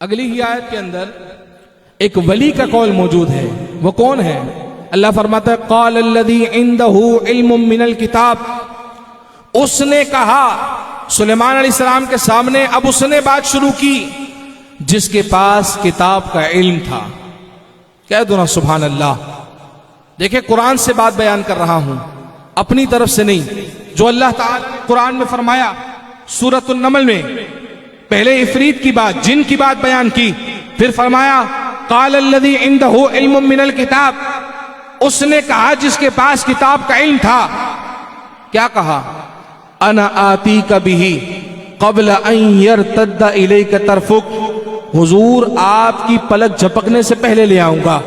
اگلی ہی آیت کے اندر ایک ولی کا قول موجود ہے. وہ کون ہے؟ اللہ فرماتا ہے قال الذی عنده علم من الکتاب. اس نے کہا سلیمان علیہ السلام کے سامنے، اب اس نے بات شروع کی جس کے پاس کتاب کا علم تھا. کہہ دو نا سبحان اللہ. دیکھیں قرآن سے بات بیان کر رہا ہوں، اپنی طرف سے نہیں. جو اللہ تعالیٰ نے قرآن میں فرمایا سورۃ النمل میں، پہلے عفریت کی بات، جن کی بات بیان کی، پھر فرمایا قال الذی عنده علم من الکتاب. اس نے کہا جس کے پاس کتاب کا علم تھا. کیا کہا؟ انا آتیک بہ قبل ان یرتد الیک طرفک. حضور آپ کی پلک جھپکنے سے پہلے لے آؤں گا.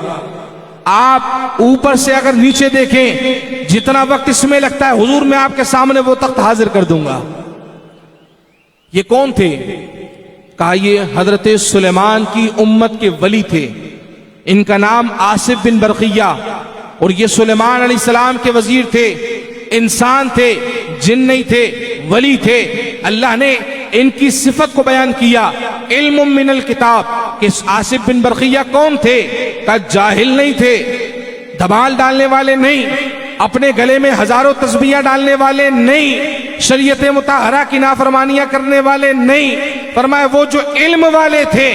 آپ اوپر سے اگر نیچے دیکھیں جتنا وقت اس میں لگتا ہے، حضور میں آپ کے سامنے وہ تخت حاضر کر دوں گا. یہ کون تھے؟ کہا یہ حضرت سلیمان کی امت کے ولی تھے. ان کا نام آصف بن برقیہ، اور یہ سلیمان علیہ السلام کے وزیر تھے. انسان تھے، جن نہیں تھے، ولی تھے. اللہ نے ان کی صفت کو بیان کیا علم من الکتاب. کہ آصف بن برقیہ کون تھے؟ کہ جاہل نہیں تھے، دھمال ڈالنے والے نہیں، اپنے گلے میں ہزاروں تسبیحاں ڈالنے والے نہیں، شریعت مطہرہ کی نافرمانیاں کرنے والے نہیں. فرمایا وہ جو علم والے تھے.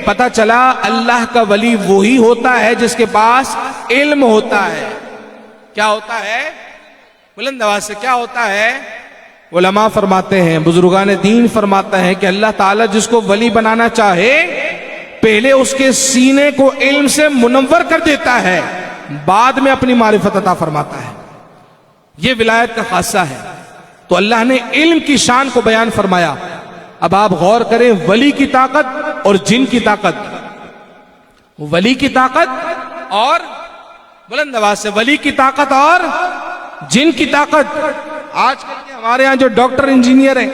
پتہ چلا اللہ کا ولی وہی ہوتا ہے جس کے پاس علم ہوتا ہے. کیا ہوتا ہے؟ بلند آواز سے کیا ہوتا ہے؟ علماء فرماتے ہیں، بزرگان دین فرماتے ہیں کہ اللہ تعالیٰ جس کو ولی بنانا چاہے پہلے اس کے سینے کو علم سے منور کر دیتا ہے، بعد میں اپنی معرفت عطا فرماتا ہے. یہ ولایت کا خاصہ ہے. تو اللہ نے علم کی شان کو بیان فرمایا. اب آپ غور کریں، ولی کی طاقت اور جن کی طاقت. ولی کی طاقت اور بلند آواز سے ولی کی طاقت اور جن کی طاقت. آج کل کے ہمارے ہاں جو ڈاکٹر انجینئر ہیں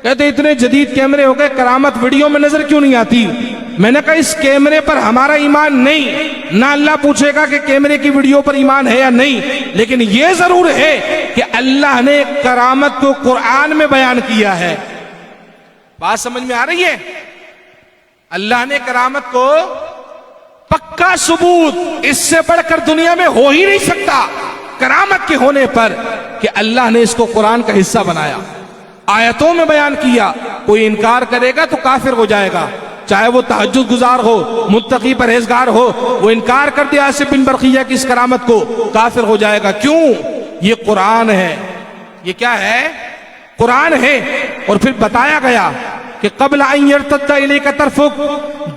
کہتے اتنے جدید کیمرے ہو گئے، کرامت ویڈیو میں نظر کیوں نہیں آتی؟ میں نے کہا اس کیمرے پر ہمارا ایمان نہیں، نہ اللہ پوچھے گا کہ کیمرے کی ویڈیو پر ایمان ہے یا نہیں، لیکن یہ ضرور ہے کہ اللہ نے کرامت کو قرآن میں بیان کیا ہے. بات سمجھ میں آ رہی ہے؟ اللہ نے کرامت کو پکا ثبوت، اس سے بڑھ کر دنیا میں ہو ہی نہیں سکتا کرامت کے ہونے پر، کہ اللہ نے اس کو قرآن کا حصہ بنایا، آیتوں میں بیان کیا. کوئی انکار کرے گا تو کافر ہو جائے گا، چاہے وہ تہجد گزار ہو، متقی پرہیزگار ہو. وہ انکار کر دیا آصف بن برقیہ کی اس کرامت کو، کافر ہو جائے گا. کیوں؟ یہ قرآن ہے. یہ کیا ہے؟ قرآن ہے. اور پھر بتایا گیا کہ قبل ان یرتد الیک طرفک.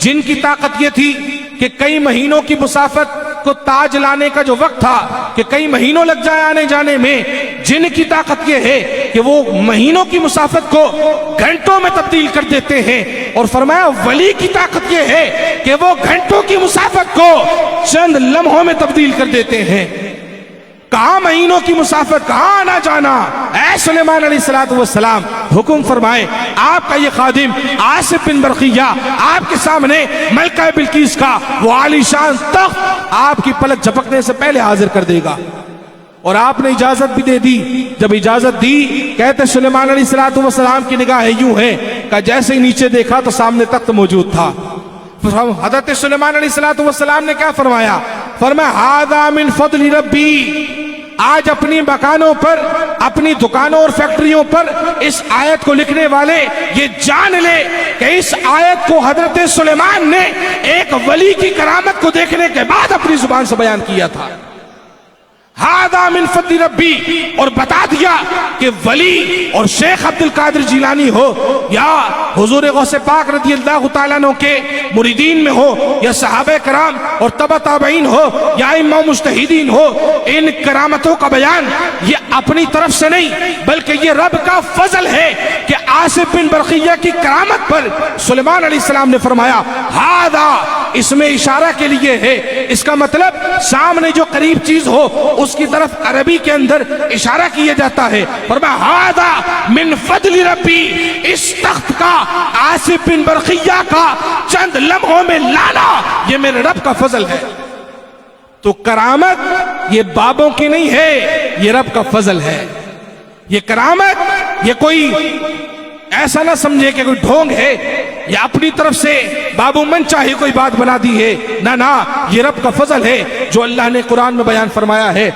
جن کی طاقت یہ تھی کہ کئی مہینوں کی مسافت کو تاج لانے کا جو وقت تھا کہ کئی مہینوں لگ جائے آنے جانے میں، جن کی طاقت یہ ہے کہ وہ مہینوں کی مسافت کو گھنٹوں میں تبدیل کر دیتے ہیں. اور فرمایا ولی کی طاقت یہ ہے کہ وہ گھنٹوں کی مسافت کو چند لمحوں میں تبدیل کر دیتے ہیں. کہاں مہینوں کی مسافت، کہاں آنا جانا. اے سلیمان علیہ السلام حکم فرمائے آپ کا یہ خادم آصف بن برقیہ آپ کے سامنے ملکہ بلقیس کا وہ عالی شان تخت آپ کی پلک جھپکنے سے پہلے حاضر کر دے گا. اور آپ نے اجازت بھی دے دی. جب اجازت دی، کہتے سلیمان علیہ السلام کی نگاہ یوں ہے کہ جیسے ہی نیچے دیکھا تو سامنے تخت موجود تھا. حضرت سلیمان علیہ السلام نے کیا فرمایا؟ فرمایا ھذا من فضل ربی. آج اپنی مکانوں پر، اپنی دکانوں اور فیکٹریوں پر اس آیت کو لکھنے والے یہ جان لے کہ اس آیت کو حضرت سلیمان نے ایک ولی کی کرامت کو دیکھنے کے بعد اپنی زبان سے بیان کیا تھا. ھذا من فضل ربی. اور بتا دیا کہ ولی اور شیخ عبد القادر جیلانی ہو، یا حضور غوث پاک رضی اللہ تعالیٰ عنہ کے مریدین میں ہو، یا صحابہ کرام اور تبع تابعین ہو، یا ائمہ مجتہدین ہو، ان کرامتوں کا بیان یہ اپنی طرف سے نہیں بلکہ یہ رب کا فضل ہے کہ آصف بن برقیہ کی کرامت پر سلیمان علیہ السلام نے فرمایا ھذا. اس میں اشارہ کے لیے ہے. اس کا مطلب سامنے جو قریب چیز ہو اس کی طرف عربی کے اندر اشارہ کیا جاتا ہے. فرمایا ھذا من فضل ربی. اس تخت کا آصف بن برقیہ کا چند لمحوں میں لانا یہ میرے رب کا فضل ہے. تو کرامت یہ بابوں کی نہیں ہے، یہ رب کا فضل ہے. یہ کرامت یہ کوئی ایسا نہ سمجھے کہ کوئی ڈھونگ ہے یا اپنی طرف سے بابو من چاہے کوئی بات بنا دی ہے، نہ یہ رب کا فضل ہے جو اللہ نے قرآن میں بیان فرمایا ہے